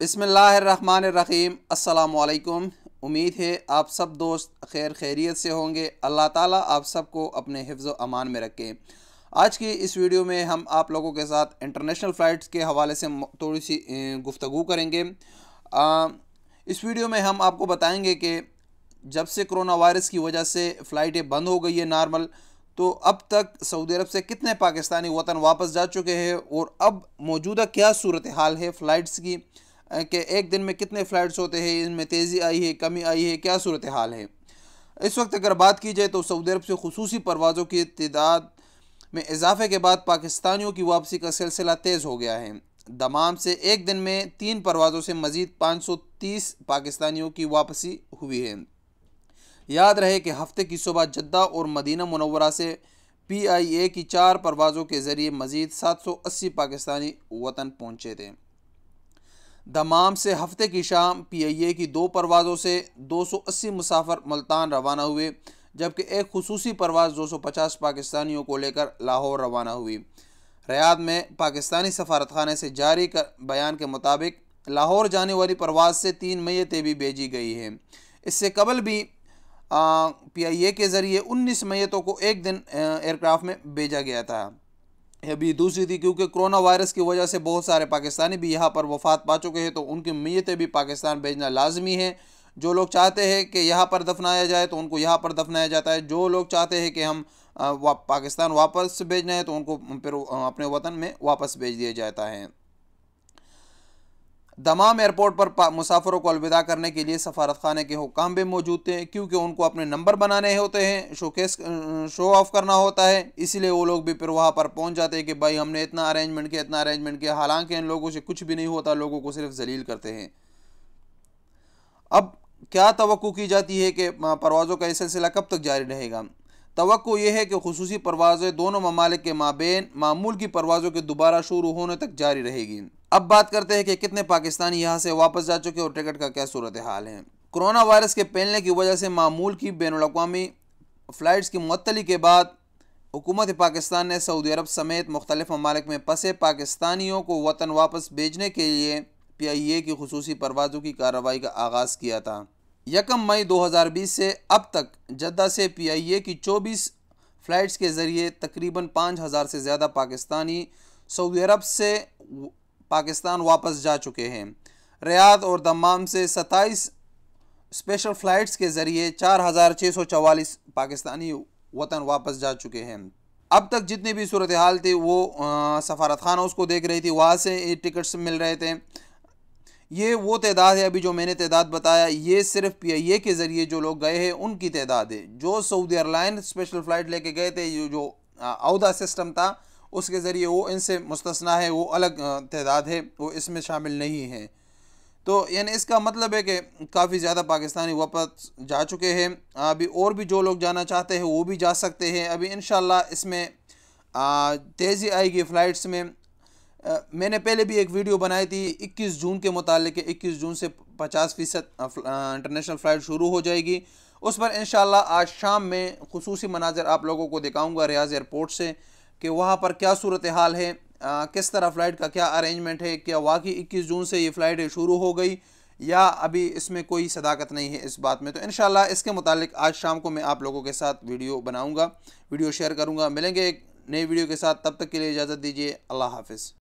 बिस्मिल्लाहिर्रहमानिर्रहीम। अस्सलामुअलैकुम। उम्मीद है आप सब दोस्त खैर खैरियत से होंगे। अल्लाह ताला आप सबको अपने हिफ्ज़ व अमान में रखें। आज की इस वीडियो में हम आप लोगों के साथ इंटरनेशनल फ़्लाइट्स के हवाले से थोड़ी सी गुफ्तगू करेंगे। इस वीडियो में हम आपको बताएंगे कि जब से कोरोना वायरस की वजह से फ़्लाइटें बंद हो गई है नॉर्मल, तो अब तक सऊदी अरब से कितने पाकिस्तानी वतन वापस जा चुके हैं और अब मौजूदा क्या सूरत हाल है फ़्लाइट्स की, कि एक दिन में कितने फ़्लाइट्स होते हैं, इनमें तेज़ी आई है, कमी आई है, क्या सूरत हाल है। इस वक्त अगर बात की जाए तो सऊदी अरब से खुसूसी परवाज़ों की तादाद में इजाफे के बाद पाकिस्तानियों की वापसी का सिलसिला तेज़ हो गया है। दमाम से एक दिन में 3 परवाज़ों से मज़ीद 530 पाकिस्तानियों की वापसी हुई है। याद रहे कि हफ्ते की सुबह जद्दा और मदीना मुनव्वरा से PIA की 4 परवाज़ों के ज़रिए मज़ीद 780 पाकिस्तानी वतन पहुँचे थे। दमाम से हफ्ते की शाम PIA की 2 परवाज़ों से 280 मुसाफिर मुल्तान रवाना हुए, जबकि एक खुसूसी परवाज़ 250 पाकिस्तानियों को लेकर लाहौर रवाना हुई। रियाद में पाकिस्तानी सफारतखाने से जारी बयान के मुताबिक लाहौर जाने वाली परवाज़ से 3 मैयतें भी भेजी गई हैं। इससे कबल भी PIA के ज़रिए 19 मैयतों को एक दिन एयरक्राफ्ट में भेजा गया था। अभी दूसरी थी, क्योंकि कोरोना वायरस की वजह से बहुत सारे पाकिस्तानी भी यहाँ पर वफ़ात पा चुके हैं, तो उनकी मैयतें भी पाकिस्तान भेजना लाजमी है। जो लोग चाहते हैं कि यहाँ पर दफनाया जाए तो उनको यहाँ पर दफनाया जाता है। जो लोग चाहते हैं कि हम पाकिस्तान वापस भेजना है तो उनको फिर अपने वतन में वापस भेज दिया जाता है। दमाम एयरपोर्ट पर मुसाफिरों को अलविदा करने के लिए सफारत खाने के हुक्काम भी मौजूद थे, क्योंकि उनको अपने नंबर बनाने होते हैं, शो ऑफ करना होता है। इसीलिए वो लोग भी फिर वहाँ पर पहुँच जाते हैं कि भाई हमने इतना अरेंजमेंट किया, इतना अरेंजमेंट किया। हालांकि इन लोगों से कुछ भी नहीं होता, लोगों को सिर्फ जलील करते हैं। अब क्या तवक्को की जाती है कि परवाज़ों का यह सिलसिला कब तक जारी रहेगा? तवक्को यह है कि खुसूसी परवाज़ें दोनों ममालिक के माबेन मामूल की परवाज़ों के दोबारा शुरू होने तक जारी रहेगी। अब बात करते हैं कि कितने पाकिस्तानी यहाँ से वापस जा चुके और टिकट का क्या सूरत हाल है। कोरोना वायरस के फैलने की वजह से मामूल की बैनुल-अक़वामी फ़्लाइट्स की मुअत्तली के बाद हुकूमत पाकिस्तान ने सऊदी अरब समेत मुख्तलिफ ममालिक में फंसे पाकिस्तानियों को वतन वापस भेजने के लिए PIA की खुसूसी परवाज़ों की कार्रवाई का आगाज़ किया था। 1 मई 2020 से अब तक जद्दा से PIA की 24 फ़्लाइट्स के ज़रिए तकरीबन 5000 से ज़्यादा पाकिस्तानी सऊदी अरब से पाकिस्तान वापस जा चुके हैं। रियाद और दमाम से 27 स्पेशल फ़्लाइट्स के ज़रिए 4644 पाकिस्तानी वतन वापस जा चुके हैं। अब तक जितनी भी सूरत हाल थी वो सफारत खाना उसको देख रही थी, वहाँ से टिकट्स मिल रहे थे। ये वो तादाद है, अभी जो मैंने तादाद बताया ये सिर्फ PIA के ज़रिए जो लोग गए हैं उनकी तादाद है। जो सऊदी एयरलाइन स्पेशल फ़्लाइट लेके गए थे, जो औदा सिस्टम था उसके ज़रिए, वो इनसे मुस्तस्ना है, वो अलग तादाद है, वो इसमें शामिल नहीं है। तो यानी इसका मतलब है कि काफ़ी ज़्यादा पाकिस्तानी वापस जा चुके हैं। अभी और भी जो लोग जाना चाहते हैं वो भी जा सकते हैं। अभी इंशाल्लाह इसमें तेज़ी आएगी फ़्लाइट्स में। मैंने पहले भी एक वीडियो बनाई थी 21 जून के मुतालिक। 21 जून से 50% इंटरनेशनल फ़्लाइट शुरू हो जाएगी। उस पर इंशाल्लाह आज शाम में खुसूसी मनाज़र आप लोगों को दिखाऊंगा रियाद एयरपोर्ट से, कि वहाँ पर क्या सूरत हाल है, किस तरह फ़्लाइट का क्या अरेंजमेंट है, क्या वाकई 21 जून से ये फ़्लाइट शुरू हो गई या अभी इसमें कोई सदाकत नहीं है इस बात में। तो इंशाल्लाह इसके मुतालिक आज शाम को मैं आप लोगों के साथ वीडियो बनाऊँगा, वीडियो शेयर करूँगा। मिलेंगे एक नई वीडियो के साथ, तब तक के लिए इजाज़त दीजिए। अल्लाह हाफ़िज़।